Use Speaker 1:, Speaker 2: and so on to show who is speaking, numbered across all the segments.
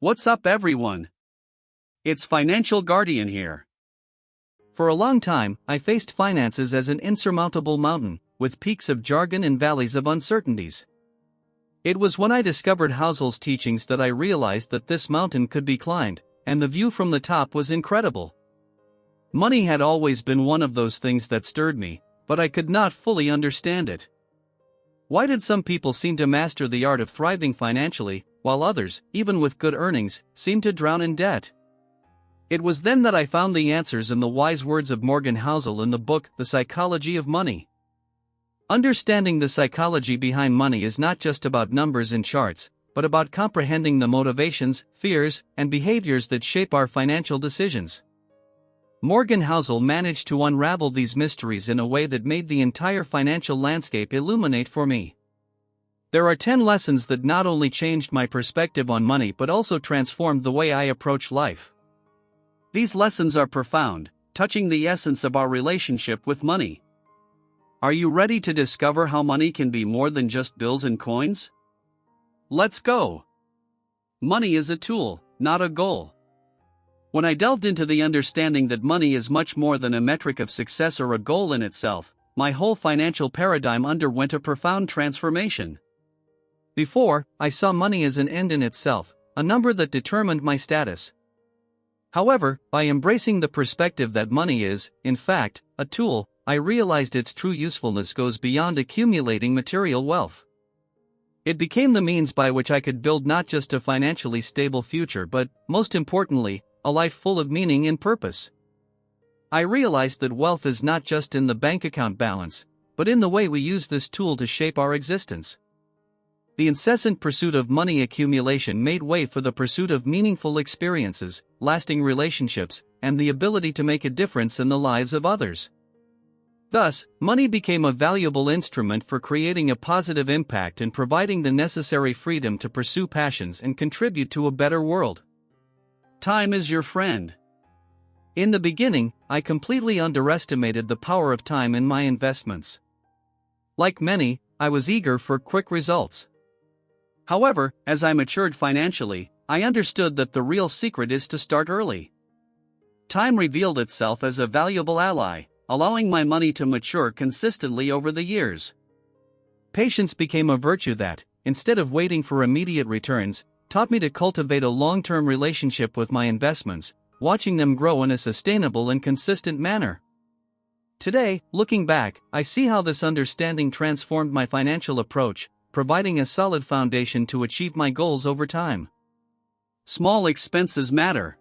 Speaker 1: What's up, everyone? It's Financial Guardian here.
Speaker 2: For a long time, I faced finances as an insurmountable mountain, with peaks of jargon and valleys of uncertainties. It was when I discovered Housel's teachings that I realized that this mountain could be climbed, and the view from the top was incredible. Money had always been one of those things that stirred me, but I could not fully understand it. Why did some people seem to master the art of thriving financially, while others, even with good earnings, seemed to drown in debt? It was then that I found the answers in the wise words of Morgan Housel in the book The Psychology of Money. Understanding the psychology behind money is not just about numbers and charts, but about comprehending the motivations, fears, and behaviors that shape our financial decisions. Morgan Housel managed to unravel these mysteries in a way that made the entire financial landscape illuminate for me. There are 10 lessons that not only changed my perspective on money but also transformed the way I approach life.
Speaker 1: These lessons are profound, touching the essence of our relationship with money. Are you ready to discover how money can be more than just bills and coins? Let's go! Money is a tool, not a goal. When I delved into the understanding that money is much more than a metric of success or a goal in itself, my whole financial paradigm underwent a profound transformation. Before, I saw money as an end in itself, a number that determined my status. However, by embracing the perspective that money is, in fact, a tool, I realized its true usefulness goes beyond accumulating material wealth. It became the means by which I could build not just a financially stable future but, most importantly, a life full of meaning and purpose. I realized that wealth is not just in the bank account balance, but in the way we use this tool to shape our existence. The incessant pursuit of money accumulation made way for the pursuit of meaningful experiences, lasting relationships, and the ability to make a difference in the lives of others. Thus, money became a valuable instrument for creating a positive impact and providing the necessary freedom to pursue passions and contribute to a better world. Time is your friend.
Speaker 2: In the beginning, I completely underestimated the power of time in my investments. Like many, I was eager for quick results.
Speaker 1: However, as I matured financially, I understood that the real secret is to start early. Time revealed itself as a valuable ally, allowing my money to mature consistently over the years.
Speaker 2: Patience became a virtue that, instead of waiting for immediate returns, taught me to cultivate a long-term relationship with my investments, watching them grow in a sustainable and consistent manner. Today, looking back, I see how this understanding transformed my financial approach, providing a solid foundation to achieve my goals over time.
Speaker 1: Small expenses matter.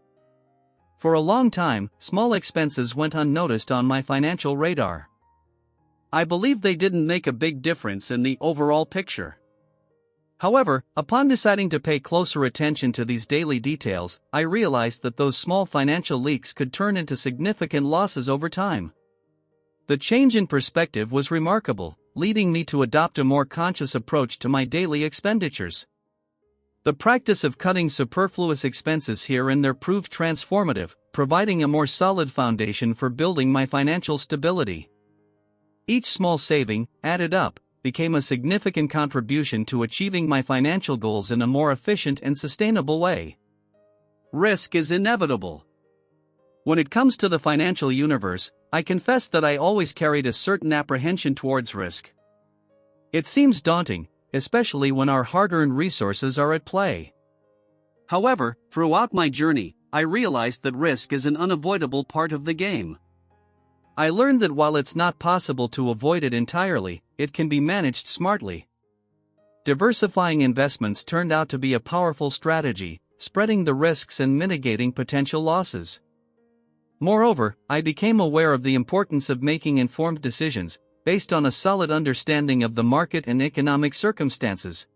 Speaker 2: For a long time, small expenses went unnoticed on my financial radar.
Speaker 1: I believe they didn't make a big difference in the overall picture. However, upon deciding to pay closer attention to these daily details, I realized that those small financial leaks could turn into significant losses over time. The change in perspective was remarkable, leading me to adopt a more conscious approach to my daily expenditures. The practice of cutting superfluous expenses here and there proved transformative, providing a more solid foundation for building my financial stability. Each small saving, added up, became a significant contribution to achieving my financial goals in a more efficient and sustainable way. Risk is inevitable. When it comes to the financial universe, I confess that I always carried a certain apprehension towards risk. It seems daunting, especially when our hard-earned resources are at play. However, throughout my journey, I realized that risk is an unavoidable part of the game. I learned that while it's not possible to avoid it entirely, it can be managed smartly. Diversifying investments turned out to be a powerful strategy, spreading the risks and mitigating potential losses. Moreover, I became aware of the importance of making informed decisions, based on a solid understanding of the market and economic circumstances.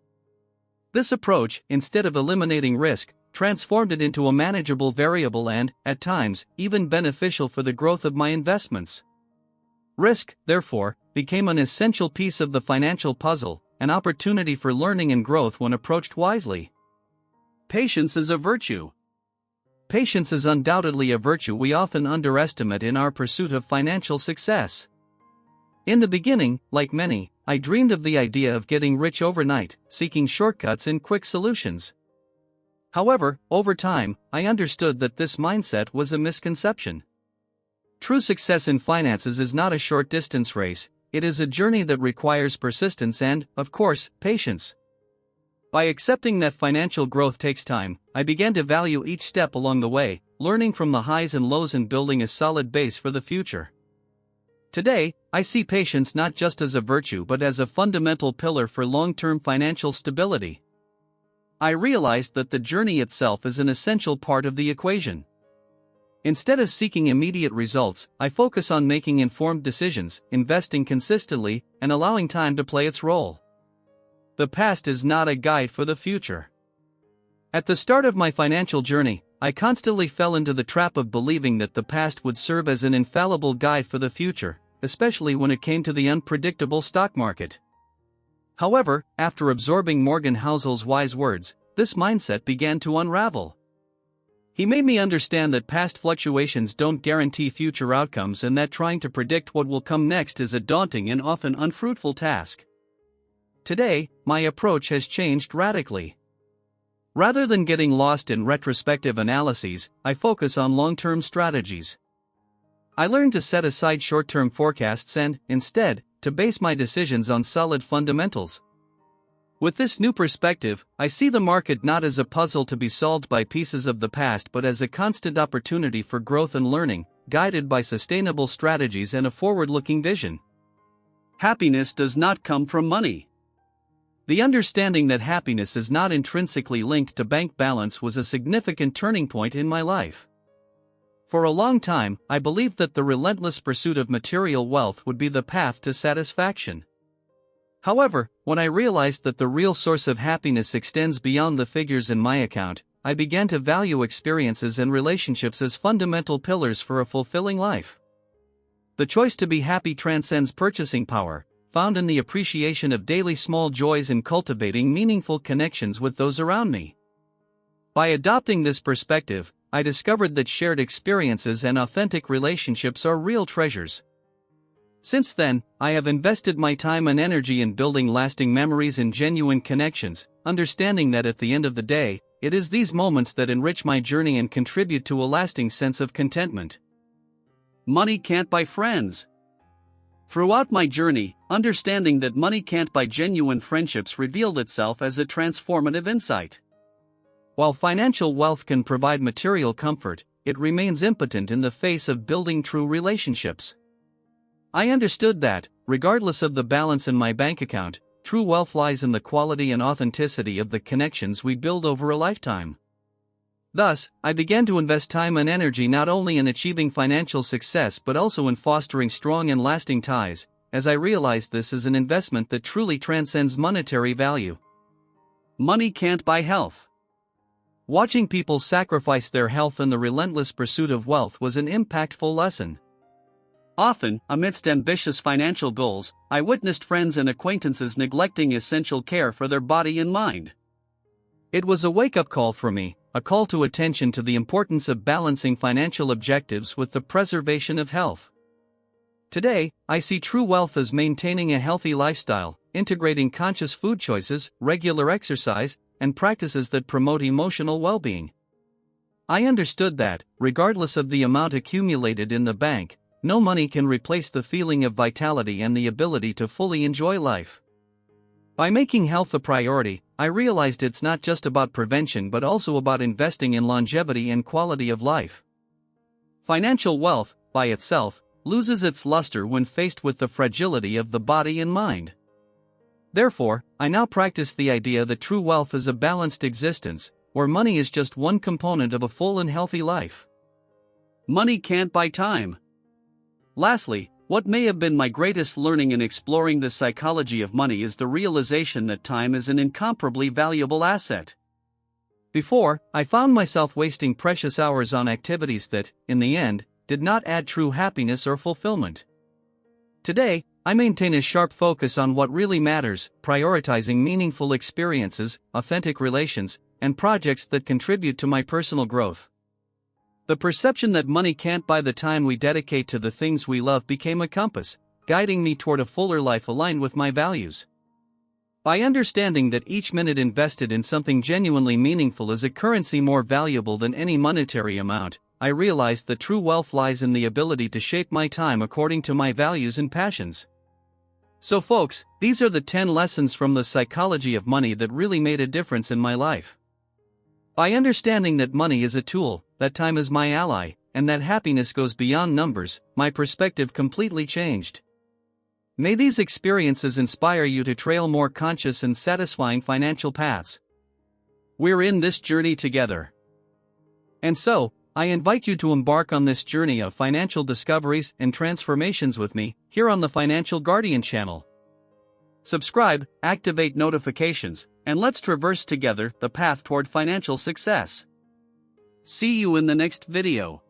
Speaker 1: This approach, instead of eliminating risk, transformed it into a manageable variable and, at times, even beneficial for the growth of my investments. Risk, therefore, became an essential piece of the financial puzzle, an opportunity for learning and growth when approached wisely. Patience is a virtue.
Speaker 2: Patience is undoubtedly a virtue we often underestimate in our pursuit of financial success. In the beginning, like many, I dreamed of the idea of getting rich overnight, seeking shortcuts and quick solutions.
Speaker 1: However, over time, I understood that this mindset was a misconception. True success in finances is not a short-distance race, it is a journey that requires persistence and, of course, patience. By accepting that financial growth takes time, I began to value each step along the way, learning from the highs and lows and building a solid base for the future. Today, I see patience not just as a virtue but as a fundamental pillar for long-term financial stability. I realized that the journey itself is an essential part of the equation. Instead of seeking immediate results, I focus on making informed decisions, investing consistently, and allowing time to play its role. The past is not a guide for the future. At the start of my financial journey, I constantly fell into the trap of believing that the past would serve as an infallible guide for the future, especially when it came to the unpredictable stock market. However, after absorbing Morgan Housel's wise words, this mindset began to unravel. He made me understand that past fluctuations don't guarantee future outcomes and that trying to predict what will come next is a daunting and often unfruitful task. Today, my approach has changed radically. Rather than getting lost in retrospective analyses, I focus on long-term strategies. I learned to set aside short-term forecasts and, instead, to base my decisions on solid fundamentals. With this new perspective, I see the market not as a puzzle to be solved by pieces of the past but as a constant opportunity for growth and learning, guided by sustainable strategies and a forward-looking vision. Happiness does not come from money. The understanding that happiness is not intrinsically linked to bank balance was a significant turning point in my life. For a long time, I believed that the relentless pursuit of material wealth would be the path to satisfaction. However, when I realized that the real source of happiness extends beyond the figures in my account, I began to value experiences and relationships as fundamental pillars for a fulfilling life. The choice to be happy transcends purchasing power, found in the appreciation of daily small joys and cultivating meaningful connections with those around me. By adopting this perspective, I discovered that shared experiences and authentic relationships are real treasures. Since then, I have invested my time and energy in building lasting memories and genuine connections, understanding that at the end of the day, it is these moments that enrich my journey and contribute to a lasting sense of contentment. Money can't buy friends. Throughout my journey, understanding that money can't buy genuine friendships revealed itself as a transformative insight. While financial wealth can provide material comfort, it remains impotent in the face of building true relationships. I understood that, regardless of the balance in my bank account, true wealth lies in the quality and authenticity of the connections we build over a lifetime. Thus, I began to invest time and energy not only in achieving financial success but also in fostering strong and lasting ties, as I realized this is an investment that truly transcends monetary value. Money can't buy health. Watching people sacrifice their health in the relentless pursuit of wealth was an impactful lesson. Often, amidst ambitious financial goals, I witnessed friends and acquaintances neglecting essential care for their body and mind. It was a wake-up call for me, a call to attention to the importance of balancing financial objectives with the preservation of health. Today, I see true wealth as maintaining a healthy lifestyle, integrating conscious food choices, regular exercise, and practices that promote emotional well-being. I understood that, regardless of the amount accumulated in the bank, no money can replace the feeling of vitality and the ability to fully enjoy life. By making health a priority, I realized it's not just about prevention but also about investing in longevity and quality of life. Financial wealth, by itself, loses its luster when faced with the fragility of the body and mind. Therefore, I now practice the idea that true wealth is a balanced existence, where money is just one component of a full and healthy life. Money can't buy time. Lastly, what may have been my greatest learning in exploring the psychology of money is the realization that time is an incomparably valuable asset. Before, I found myself wasting precious hours on activities that, in the end, did not add true happiness or fulfillment. Today, I maintain a sharp focus on what really matters, prioritizing meaningful experiences, authentic relations, and projects that contribute to my personal growth. The perception that money can't buy the time we dedicate to the things we love became a compass, guiding me toward a fuller life aligned with my values. By understanding that each minute invested in something genuinely meaningful is a currency more valuable than any monetary amount, I realized that true wealth lies in the ability to shape my time according to my values and passions. So folks, these are the 10 lessons from the psychology of money that really made a difference in my life. By understanding that money is a tool, that time is my ally, and that happiness goes beyond numbers, my perspective completely changed. May these experiences inspire you to trail more conscious and satisfying financial paths. We're in this journey together. And so, I invite you to embark on this journey of financial discoveries and transformations with me, here on the Financial Guardian channel. Subscribe, activate notifications, and let's traverse together the path toward financial success. See you in the next video.